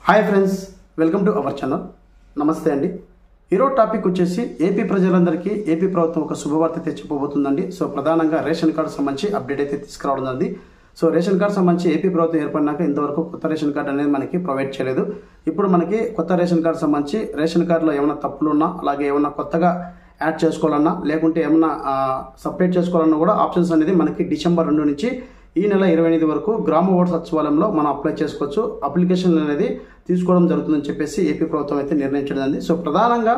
Hi friends, welcome to our channel. నమస్తే అండి. ఈరోజు టాపిక్ వచ్చేసి ఏపీ ప్రజలందరికీ ఏపీ ప్రభుత్వం ఒక శుభవార్త తెచ్చిపోబోతుందండి. సో ప్రధానంగా రేషన్ కార్డు సంబంధించి అప్డేట్ అయితే తీసుకురావడం జరిగింది. సో రేషన్ కార్డు సంబంధించి ఏపీ ప్రభుత్వం ఏర్పడినాక ఇంతవరకు కొత్త రేషన్ కార్డు అనేది మనకి ప్రొవైడ్ చేయలేదు. ఇప్పుడు మనకి కొత్త రేషన్ కార్డు సంబంధించి రేషన్ కార్డులో ఏమైనా తప్పులు ఉన్నా, అలాగే ఏమైనా కొత్తగా యాడ్ చేసుకోవాలన్నా, లేకుంటే ఏమైనా సపరేట్ చేసుకోవాలన్నా కూడా ఆప్షన్స్ అనేది మనకి డిసెంబర్ 2 నుంచి ఈ నెల 28 వరకు గ్రామ ఓటర్ సచివాలయంలో మనం అప్లై చేసుకోవచ్చు. అప్లికేషన్ అనేది తీసుకోవడం జరుగుతుందని చెప్పేసి ఏపీ ప్రభుత్వం అయితే నిర్ణయించడం. సో ప్రధానంగా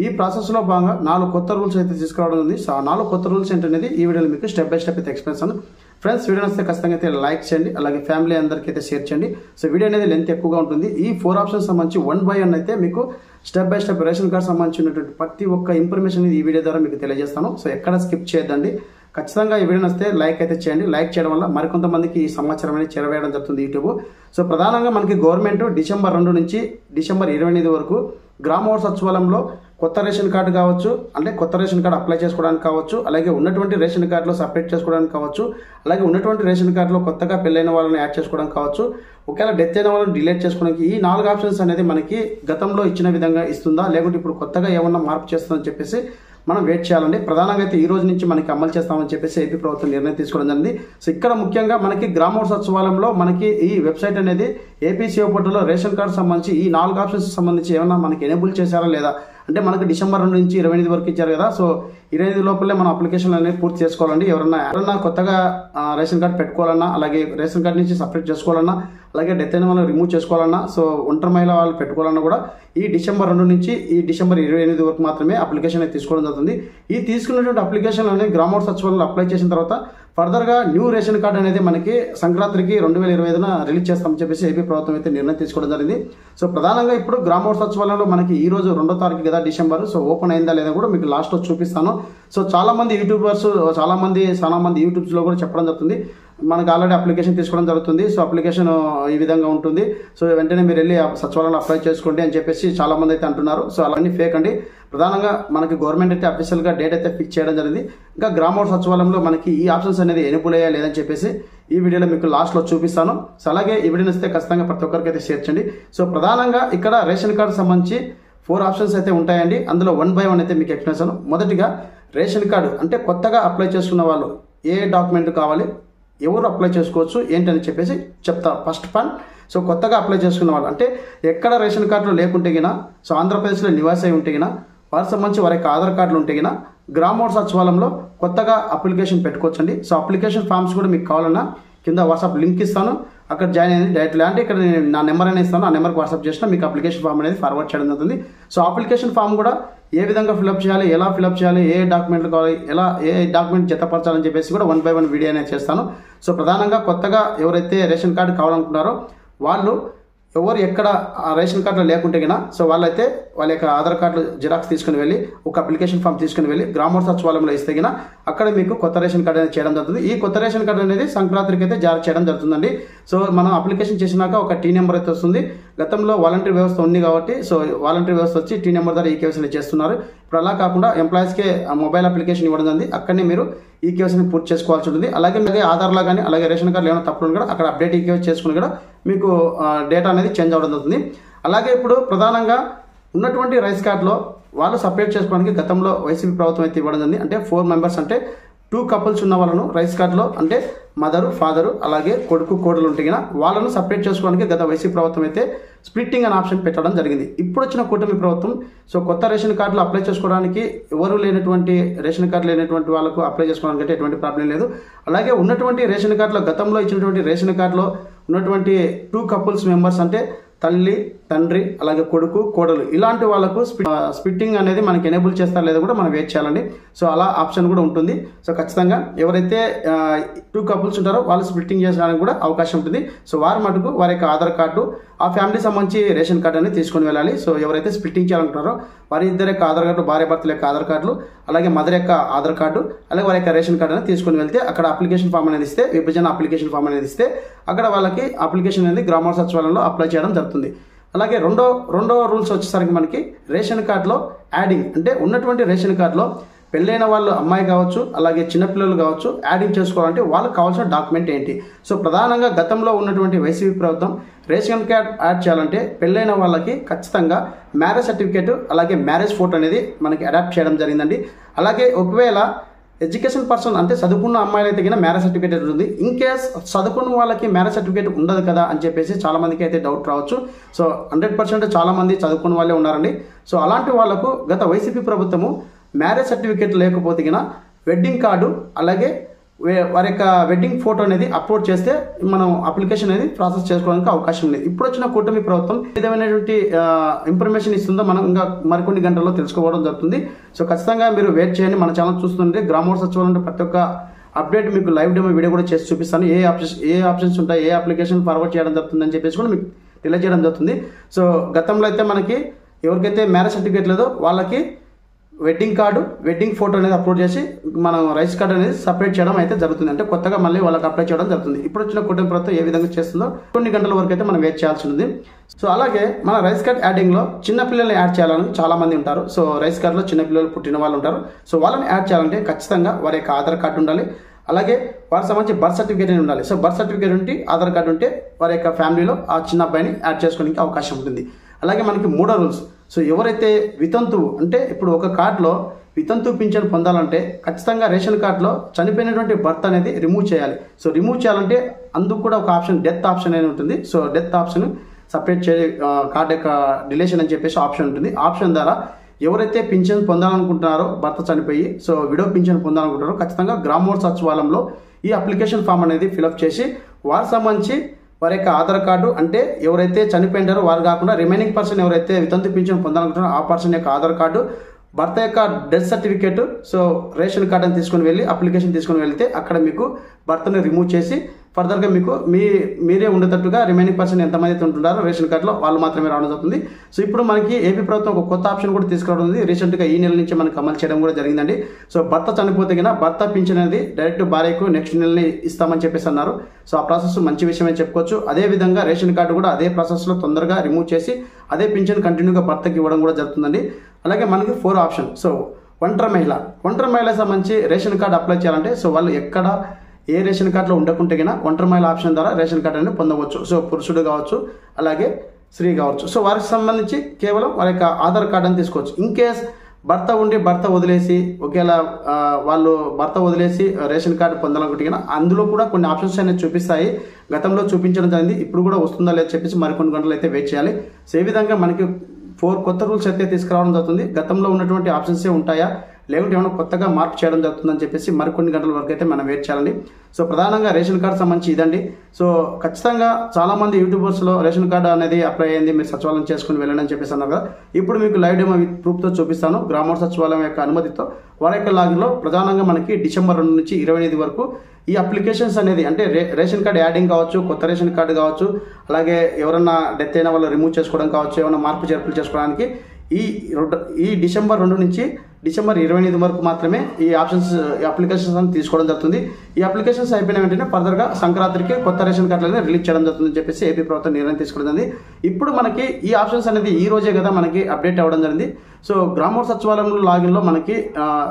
ఈ ప్రాసెస్లో భాగంగా 4 కొత్త రూల్స్ అయితే తీసుకురావడం ఉంది. సో ఆ 4 కొత్త రూల్స్ ఏంటనేది ఈ వీడియోలో మీకు స్టెప్ బై స్టెప్ అయితే ఎక్స్ప్లెయిన్ చేస్తాను. ఫ్రెండ్స్, వీడియో వస్తే ఖచ్చితంగా అయితే లైక్ చేయండి, అలాగే ఫ్యామిలీ అందరికీ అయితే షేర్ చేయండి. సో వీడియో అనేది లెంత్ ఎక్కువగా ఉంటుంది. ఈ 4 ఆప్షన్స్ సంబంధించి 1 by 1 అయితే మీకు step by step ration card సంబంధించినటువంటి ప్రతి ఒక్క ఇన్ఫర్మేషన్ ఈ వీడియో ద్వారా మీకు తెలియజేస్తాను. సో ఎక్కడ స్కిప్ చేయొద్దండి. ఖచ్చితంగా ఈ వీడియో వస్తే లైక్ అయితే చేయండి. లైక్ చేయడం వల్ల మరికొంతమందికి ఈ సమాచారం అనేది చేరవేయడం జరుగుతుంది యూట్యూబ్. సో ప్రధానంగా మనకి గవర్నమెంట్ డిసెంబర్ 2 నుంచి డిసెంబర్ 28 వరకు గ్రామ ఓటర్ సచివాలయంలో కొత్త రేషన్ కార్డు కావచ్చు, అంటే కొత్త రేషన్ కార్డు అప్లై చేసుకోవడానికి కావచ్చు, అలాగే ఉన్నటువంటి రేషన్ కార్డులో సపరేట్ చేసుకోవడానికి కావచ్చు, అలాగే ఉన్నటువంటి రేషన్ కార్డులో కొత్తగా పెళ్ళైన వాళ్ళని యాడ్ చేసుకోవడానికి కావచ్చు, ఒకవేళ డెత్ అయిన వాళ్ళని డిలీట్ చేసుకోవడానికి ఈ 4 ఆప్షన్స్ అనేది మనకి గతంలో ఇచ్చిన విధంగా ఇస్తుందా, లేకుంటే ఇప్పుడు కొత్తగా ఏమన్నా మార్పు చేస్తుందని చెప్పేసి మనం వెయిట్ చేయాలండి. ప్రధానంగా అయితే ఈ రోజు నుంచి మనకి అమలు చేస్తామని చెప్పేసి ఏపీ ప్రభుత్వం నిర్ణయం తీసుకోవడం జరిగింది. సో ఇక్కడ ముఖ్యంగా మనకి గ్రామ ఓటర్ సచివాలయంలో మనకి ఈ వెబ్సైట్ అనేది ఏపీ సేవ పోర్టల్లో రేషన్ కార్డు సంబంధించి ఈ 4 ఆప్షన్స్ సంబంధించి ఏమన్నా మనకి ఎనేబుల్ చేశారా లేదా, అంటే మనకి డిసెంబర్ 2 నుంచి 28 వరకు ఇచ్చారు కదా. సో 28 లోపలే మనం అప్లికేషన్ అనేది పూర్తి చేసుకోవాలండి. ఎవరన్నా కొత్తగా రేషన్ కార్డు పెట్టుకోవాలన్నా, అలాగే రేషన్ కార్డు నుంచి సపరేట్ చేసుకోవాలన్నా, అలాగే డెత్ అయిన వాళ్ళు రిమూవ్ చేసుకోవాలన్నా, సో ఒంటరి మహిళ వాళ్ళు పెట్టుకోవాలన్నా కూడా ఈ డిసెంబర్ 2 నుంచి ఈ డిసెంబర్ 28 వరకు మాత్రమే అప్లికేషన్ అయితే తీసుకోవడం జరుగుతుంది. ఈ తీసుకున్నటువంటి అప్లికేషన్ అనేది గ్రామ ఓటర్ సచివాలయంలో అప్లై చేసిన తర్వాత ఫర్దర్గా న్యూ రేషన్ కార్డు అనేది మనకి సంక్రాంతికి 2025న రిలీజ్ చేస్తామని చెప్పేసి ఏపీ ప్రభుత్వం అయితే నిర్ణయం తీసుకోవడం జరిగింది. సో ప్రధానంగా ఇప్పుడు గ్రామ ఓటర్ సచివాలయంలో మనకి ఈ రోజు 2వ తారీఖు కదా డిసెంబర్, సో ఓపెన్ అయిందా లేదా కూడా మీకు లాస్ట్లో చూపిస్తాను. సో చాలా మంది యూట్యూబర్స్ చాలా మంది యూట్యూబ్స్లో కూడా చెప్పడం జరుగుతుంది, మనకు ఆల్రెడీ అప్లికేషన్ తీసుకోవడం జరుగుతుంది. సో అప్లికేషన్ ఈ విధంగా ఉంటుంది, సో వెంటనే మీరు వెళ్ళి సచివాలయంలో అప్లై చేసుకోండి అని చెప్పేసి చాలా మంది అయితే అంటున్నారు. సో అలాంటి ఫేక్ అండి. ప్రధానంగా మనకి గవర్నమెంట్ అయితే అఫీషియల్గా డేట్ అయితే ఫిక్స్ చేయడం జరిగింది. ఇంకా గ్రామ ఓటర్ సచివాలయంలో మనకి ఈ ఆప్షన్స్ అనేది ఎనేబుల్ అయ్యా లేదని చెప్పేసి ఈ వీడియోలో మీకు లాస్ట్లో చూపిస్తాను. సో అలాగే ఈ వీడియోని వస్తే ఖచ్చితంగా ప్రతి ఒక్కరికి అయితే షేర్ చేయండి. సో ప్రధానంగా ఇక్కడ రేషన్ కార్డు సంబంధించి 4 ఆప్షన్స్ అయితే ఉంటాయండి. అందులో 1 by 1 అయితే మీకు ఎక్స్ప్లెయిన్. మొదటిగా రేషన్ కార్డు అంటే కొత్తగా అప్లై చేసుకున్న వాళ్ళు ఏ డాక్యుమెంట్ కావాలి, ఎవరు అప్లై చేసుకోవచ్చు ఏంటని చెప్పేసి చెప్తా. ఫస్ట్ పాయింట్, సో కొత్తగా అప్లై చేసుకున్న వాళ్ళు అంటే ఎక్కడ రేషన్ కార్డులో లేకుంటే గినా, సో ఆంధ్రప్రదేశ్లో నివాస అయి ఉంటే గినా, వారికి సంబంధించి వారి యొక్క ఆధార్ కార్డులు ఉంటే గినా గ్రామ ఓటర్ సచివాలయంలో కొత్తగా అప్లికేషన్ పెట్టుకోవచ్చండి. సో అప్లికేషన్ ఫామ్స్ కూడా మీకు కావాలన్నా కింద వాట్సాప్ లింక్ ఇస్తాను, అక్కడ జాయిన్ అయ్యింది డైరెక్ట్లీ. అంటే ఇక్కడ నేను నా నెంబర్ అనేది ఇస్తాను, ఆ నెంబర్కి వాట్సాప్ చేసినా మీకు అప్లికేషన్ ఫామ్ అనేది ఫార్వర్డ్ చేయడం జరుగుతుంది. సో అప్లికేషన్ ఫామ్ కూడా ఏ విధంగా ఫిల్అప్ చేయాలి, ఎలా ఫిల్అప్ చేయాలి, ఏ డాక్యుమెంట్లు కావాలి, ఏ డాక్యుమెంట్ జతపరచాలని చెప్పేసి కూడా 1 by 1 వీడియో అనేది చేస్తాను. సో ప్రధానంగా కొత్తగా ఎవరైతే రేషన్ కార్డు కావాలనుకుంటారో వాళ్ళు ఎక్కడ రేషన్ కార్డులో లేకుంటే గినా, సో వాళ్ళైతే వాళ్ళ యొక్క ఆధార్ కార్డు జిరాక్స్ తీసుకుని వెళ్ళి ఒక అప్లికేషన్ ఫామ్ తీసుకుని వెళ్ళి గ్రామ ఓటర్ సచివాలయంలో ఇస్తే గినా అక్కడ మీకు కొత్త రేషన్ కార్డు అనేది చేయడం జరుగుతుంది. ఈ కొత్త రేషన్ కార్డు అనేది సంక్రాంతికి అయితే జారీ చేయడం జరుగుతుందండి. సో మనం అప్లికేషన్ చేసినాక ఒక టీ నెంబర్ అయితే వస్తుంది. గతంలో వాలంటీర్ వ్యవస్థ ఉంది కాబట్టి సో వాలంటీర్ వ్యవస్థ వచ్చి టీ నెంబర్ ద్వారా ఈకేవైసీ చేస్తున్నారు. ఇప్పుడు అలా కాకుండా ఎంప్లాయీస్కే మొబైల్ అప్లికేషన్ ఇవ్వడం జరిగింది. అక్కడనే మీరు ఈకేవైసీని పూర్తి చేసుకోవాల్సి ఉంటుంది. అలాగే ఆధార్లో కానీ అలాగే రేషన్ కార్డులో ఏమైనా తప్పులు కూడా అక్కడ అప్డేట్ ఈకేవైసీ చేసుకుని కూడా మీకు డేటా అనేది చేంజ్ అవ్వడం జరుగుతుంది. అలాగే ఇప్పుడు ప్రధానంగా ఉన్నటువంటి రైస్ కార్డులో వాళ్ళు సపరేట్ చేసుకోవడానికి గతంలో వైసీపీ ప్రభుత్వం అయితే ఇవ్వడం జరిగింది. అంటే 4 మెంబర్స్ అంటే 2 కపుల్స్ ఉన్న వాళ్ళను రైస్ కార్డులో అంటే మదరు ఫాదరు అలాగే కొడుకు కోడలు ఉంటే వాళ్ళను సపరేట్ చేసుకోవడానికి గత వైసీపీ ప్రభుత్వం అయితే స్ప్లిట్టింగ్ అనే ఆప్షన్ పెట్టడం జరిగింది. ఇప్పుడు వచ్చిన కూటమి ప్రభుత్వం సో కొత్త రేషన్ కార్డులు అప్లై చేసుకోవడానికి ఎవరు లేనటువంటి రేషన్ కార్డు లేనటువంటి వాళ్ళకు అప్లై చేసుకోవడానికి అయితే ఎటువంటి ప్రాబ్లం లేదు. అలాగే ఉన్నటువంటి రేషన్ కార్డులో గతంలో ఇచ్చినటువంటి రేషన్ కార్డులో ఉన్నటువంటి 2 కపుల్స్ మెంబర్స్ అంటే తల్లి తండ్రి అలాగే కొడుకు కోడలు ఇలాంటి వాళ్ళకు స్ప్లిట్టింగ్ అనేది మనకి ఎనేబుల్ చేస్తారా లేదా కూడా మనం వెయిట్ చేయాలండి. సో అలా ఆప్షన్ కూడా ఉంటుంది. సో ఖచ్చితంగా ఎవరైతే 2 కపుల్స్ ఉంటారో వాళ్ళు స్ప్లిట్టింగ్ చేసుకోవడానికి కూడా అవకాశం ఉంటుంది. సో వారి మటుకు వారి యొక్క ఆధార్ కార్డు ఆ ఫ్యామిలీ సంబంధించి రేషన్ కార్డు అనేది తీసుకొని వెళ్ళాలి. సో ఎవరైతే స్ప్లిట్టింగ్ చేయాలనుకుంటారో వారి ఇద్దరు యొక్క ఆధార్ కార్డు, భార్య భర్తల యొక్క ఆధార్ కార్డులు, అలాగే మదర్ యొక్క ఆధార్ కార్డు, అలాగే వారి యొక్క రేషన్ కార్డు అనేది తీసుకొని వెళ్తే అక్కడ అప్లికేషన్ ఫామ్ అనేది ఇస్తే, విభజన అప్లికేషన్ ఫామ్ అనేది ఇస్తే అక్కడ వాళ్ళకి అప్లికేషన్ అనేది గ్రామ ఓటర్ సచివాలయంలో అప్లై చేయడం జరుగుతుంది. అలాగే రెండో రూల్స్ వచ్చేసరికి మనకి రేషన్ కార్డులో యాడింగ్ అంటే ఉన్నటువంటి రేషన్ కార్డులో పెళ్ళైన వాళ్ళు అమ్మాయి కావచ్చు, అలాగే చిన్నపిల్లలు కావచ్చు, యాడింగ్ చేసుకోవాలంటే వాళ్ళకి కావాల్సిన డాక్యుమెంట్ ఏంటి? సో ప్రధానంగా గతంలో ఉన్నటువంటి వైసీపీ ప్రభుత్వం రేషన్ కార్డ్ యాడ్ చేయాలంటే పెళ్ళైన వాళ్ళకి ఖచ్చితంగా మ్యారేజ్ సర్టిఫికేట్ అలాగే మ్యారేజ్ ఫోటో అనేది మనకి అడాప్ట్ చేయడం జరిగిందండి. అలాగే ఒకవేళ ఎడ్యుకేషన్ పర్సన్ అంటే చదువుకున్న అమ్మాయిలు అయితే కింద మ్యారేజ్ సర్టిఫికేట్ ఉంటుంది. ఇన్ కేస్ చదువుకున్న వాళ్ళకి మ్యారేజ్ సర్టిఫికేట్ ఉండదు కదా అని చెప్పేసి చాలా మందికి అయితే డౌట్ రావచ్చు. సో 100% చాలా మంది చదువుకున్న వాళ్ళే ఉన్నారండి. సో అలాంటి వాళ్ళకు గత వైసీపీ ప్రభుత్వము మ్యారేజ్ సర్టిఫికేట్ లేకపోతే కింద వెడ్డింగ్ కార్డు అలాగే వారి యొక్క వెడ్డింగ్ ఫోటో అనేది అప్లోడ్ చేస్తే మనం అప్లికేషన్ అనేది ప్రాసెస్ చేసుకోవడానికి అవకాశం ఉంది. ఇప్పుడు వచ్చిన కూటమి ప్రభుత్వం విధమైనటువంటి ఇన్ఫర్మేషన్ ఇస్తుందో మనం ఇంకా మరికొన్ని గంటల్లో తెలుసుకోవడం జరుగుతుంది. సో ఖచ్చితంగా మీరు వెయిట్ చేయండి. మన ఛానల్ చూస్తుంటే గ్రామోత్సవ సచివాలయం ప్రతి ఒక్క అప్డేట్ మీకు లైవ్ డెమో వీడియో కూడా చేసి చూపిస్తాను. ఏ ఆప్షన్స్ ఉంటాయి, ఏ అప్లికేషన్ ఫార్వర్డ్ చేయడం జరుగుతుంది అని చెప్పేసి కూడా మీకు తెలియజేయడం జరుగుతుంది. సో గతంలో అయితే మనకి ఎవరికైతే మ్యారేజ్ సర్టిఫికేట్ లేదో వాళ్ళకి వెడ్డింగ్ కార్డు వెడ్డింగ్ ఫోటో అనేది అప్లోడ్ చేసి మనం రైస్ కార్డు అనేది సపరేట్ చేయడం అయితే జరుగుతుంది. అంటే కొత్తగా మళ్ళీ వాళ్ళకి అప్లై చేయడం జరుగుతుంది. ఇప్పుడు వచ్చిన కూటమి ప్రభుత్వం ఏ విధంగా చేస్తుందో కొన్ని గంటల వరకు అయితే మనం వెయిట్ చేయాల్సి ఉంది. సో అలాగే మన రైస్ కార్డ్ యాడింగ్లో చిన్న పిల్లల్ని యాడ్ చేయాలని చాలా మంది ఉంటారు. సో రైస్ కార్డులో చిన్న పిల్లలు పుట్టిన వాళ్ళు ఉంటారు. సో వాళ్ళని యాడ్ చేయాలంటే ఖచ్చితంగా వారి యొక్క ఆధార్ కార్డు ఉండాలి. అలాగే వారికి సంబంధించి బర్త్ సర్టిఫికేట్ అని ఉండాలి. సో బర్త్ సర్టిఫికేట్ ఉంటే ఆధార్ కార్డు ఉంటే వారి యొక్క ఫ్యామిలీలో ఆ చిన్న అబ్బాయిని యాడ్ చేసుకోవడానికి అవకాశం ఉంటుంది. అలాగే మనకి మూడో రూల్స్, సో ఎవరైతే వితంతువు అంటే ఇప్పుడు ఒక కార్డులో వితంతువు పింఛన్ పొందాలంటే ఖచ్చితంగా రేషన్ కార్డులో చనిపోయినటువంటి భర్త అనేది రిమూవ్ చేయాలి. సో రిమూవ్ చేయాలంటే అందుకు కూడా ఒక ఆప్షన్ డెత్ ఆప్షన్ అనేది ఉంటుంది. So death option separate card యొక్క డిలేషన్ అని చెప్పేసి ఆప్షన్ ఉంటుంది. ఆప్షన్ ద్వారా ఎవరైతే పింఛన్ పొందాలనుకుంటున్నారో భర్త చనిపోయి సో విడో పింఛన్ పొందాలనుకుంటారో ఖచ్చితంగా గ్రామోత్సవ సచివాలయంలో ఈ అప్లికేషన్ ఫామ్ అనేది ఫిలప్ చేసి వారికి సంబంధించి వారి యొక్క ఆధార్ కార్డు అంటే ఎవరైతే చనిపోయింటారో వారు కాకుండా రిమైనింగ్ పర్సన్ ఎవరైతే వితంతు పింఛన్ పొందాలనుకుంటారో ఆ పర్సన్ యొక్క ఆధార్ కార్డు, భర్త యొక్క death certificate, so ration card అని తీసుకొని వెళ్ళి అప్లికేషన్ తీసుకొని వెళ్తే అక్కడ మీకు భర్తను రిమూవ్ చేసి ఫర్దర్గా మీకు మీరే ఉండేటట్టుగా రిమైనింగ్ పర్సన్ ఎంతమంది అయితే ఉంటున్నారో రేషన్ కార్డులో వాళ్ళు మాత్రమే రావడం జరుగుతుంది. సో ఇప్పుడు మనకి ఏపీ ప్రభుత్వం ఒక కొత్త ఆప్షన్ కూడా తీసుకురావడం ఉంది. రీసెంట్గా ఈ నెల నుంచి మనకు అమలు చేయడం కూడా జరిగిందండి. సో భర్త చనిపోతే కన్నా భర్త పింఛన్ అనేది డైరెక్ట్ భార్యకు నెక్స్ట్ నెలని ఇస్తామని చెప్పేసి అన్నారు. సో ఆ ప్రాసెస్ మంచి విషయమే చెప్పుకోవచ్చు. అదేవిధంగా రేషన్ కార్డు కూడా అదే ప్రాసెస్లో తొందరగా రిమూవ్ చేసి అదే పింఛన్ కంటిన్యూగా భర్తకి ఇవ్వడం కూడా జరుగుతుందండి. అలాగే మనకి 4 ఆప్షన్. సో ఒంటరి మహిళ సంబంధించి రేషన్ కార్డు అప్లై చేయాలంటే సో వాళ్ళు ఎక్కడ ఏ రేషన్ కార్డులో ఉండకుంటే కన్నా ఒంటరి మహిళ ఆప్షన్ ద్వారా రేషన్ కార్డు అనేది పొందవచ్చు. సో పురుషుడు కావచ్చు అలాగే స్త్రీ కావచ్చు. సో వారికి సంబంధించి కేవలం వారి యొక్క ఆధార్ కార్డు అని తీసుకోవచ్చు. ఇన్ కేస్ భర్త వదిలేసి ఒకవేళ వాళ్ళు భర్త వదిలేసి రేషన్ కార్డు పొందాలనుకుంటే కన్నా అందులో కూడా కొన్ని ఆప్షన్స్ అనేది చూపిస్తాయి. గతంలో చూపించడం జరిగింది. ఇప్పుడు కూడా వస్తుందా లేదా చెప్పేసి మరికొన్ని గంటలు అయితే వెయిట్ చేయాలి. సో ఈ విధంగా మనకి 4 కొత్త రూల్స్ అయితే తీసుకురావడం జరుగుతుంది. గతంలో ఉన్నటువంటి ఆప్షన్సే ఉంటాయా లేకుంటే ఏమైనా కొత్తగా మార్పు చేయడం జరుగుతుందని చెప్పేసి మరికొన్ని గంటల వరకు అయితే మనం వెయిట్ చేయాలండి. సో ప్రధానంగా రేషన్ కార్డు సంబంధించి ఇదండి. సో ఖచ్చితంగా చాలామంది యూట్యూబర్స్లో రేషన్ కార్డు అనేది అప్లై అయ్యింది, మీరు సచివాలయం చేసుకుని వెళ్ళండి అని చెప్పేసి అన్నారు కదా. ఇప్పుడు మీకు లైవ్ డెమో విత్ ప్రూఫ్తో చూపిస్తాను. గ్రామోత్సవ సచివాలయం యొక్క అనుమతితో వారి యొక్క లాగిన్లో ప్రధానంగా మనకి డిసెంబర్ 2 నుంచి 28 వరకు ఈ అప్లికేషన్స్ అనేది అంటే రేషన్ కార్డు యాడింగ్ కావచ్చు, కొత్త రేషన్ కార్డు కావచ్చు, అలాగే ఎవరన్నా డెత్ అయిన వాళ్ళు రిమూవ్ చేసుకోవడం కావచ్చు, ఏమైనా మార్పు చేర్పులు చేసుకోవడానికి ఈ డిసెంబర్ 2 నుంచి డిసెంబర్ 28 వరకు మాత్రమే ఈ అప్లికేషన్స్ అని తీసుకోవడం జరుగుతుంది. ఈ అప్లికేషన్స్ అయిపోయిన వెంటనే ఫర్దర్గా సంక్రాంతికి కొత్త రేషన్ కార్డులను రిలీజ్ చేయడం జరుగుతుందని చెప్పేసి ఏపీ ప్రభుత్వం నిర్ణయం తీసుకోవడం జరిగింది. ఇప్పుడు మనకి ఈ ఆప్షన్స్ అనేది ఈ రోజే కదా మనకి అప్డేట్ అవ్వడం జరిగింది. సో గ్రామోత్సవ సచివాలయంలో లాగిన్లో మనకి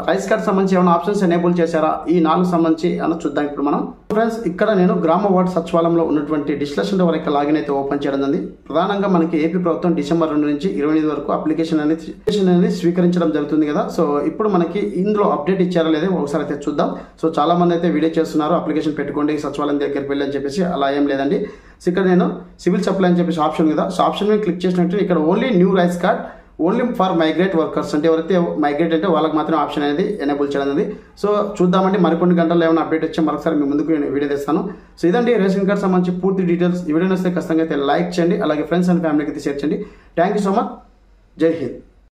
రైస్ కార్డ్ సంబంధించి ఏమైనా ఆప్షన్స్ ఎనేబుల్ చేశారా ఈ 4 సంబంధించి అని చూద్దాం. ఇప్పుడు మనం ఫ్రెండ్స్ ఇక్కడ నేను గ్రామ వార్డు సచివాలయంలో ఉన్నటువంటి డిస్కషన్ వరకు లాగిన్ అయితే ఓపెన్ చేయడం జరిగింది. ప్రధానంగా మనకి ఏపీ ప్రభుత్వం డిసెంబర్ 2 నుంచి 28 వరకు అప్లికేషన్ అనేది స్వీకరించడం జరుగుతుంది కదా. సో ఇప్పుడు మనకి ఇందులో అప్డేట్ ఇచ్చారా లేదా ఒకసారి అయితే చూద్దాం. సో చాలా మంది అయితే వీడియో చేస్తున్నారు, అప్లికేషన్ పెట్టుకోండి సచివాలయం దగ్గరికి వెళ్ళి అని చెప్పేసి. అలా ఏం లేదండి. సో ఇక్కడ నేను సివిల్ సప్లై అని చెప్పేసి ఆప్షన్ కదా. సో ఆప్షన్ మీద క్లిక్ చేసినట్టు ఇక్కడ only new rice card only for migrate workers అంటే ఎవరైతే మైగ్రేట్ అంటే వాళ్ళకి మాత్రం ఆప్షన్ అనేది ఎనేబుల్ చేయడం అనేది. సో చూద్దామండి మరికొన్ని గంటల్లో ఏమైనా అప్డేట్ వచ్చి మరొకసారి మీ ముందుకు వీడియో తెస్తాను. సో ఇదండి రేషన్ కార్డ్ సంబంధించి పూర్తి డీటెయిల్స్. ఈ వీడియో వస్తే ఖచ్చితంగా అయితే లైక్ చేయండి, అలాగే ఫ్రెండ్స్ అండ్ ఫ్యామిలీకి అయితే షేర్ చేయండి. Thank you so much. జై హింద్.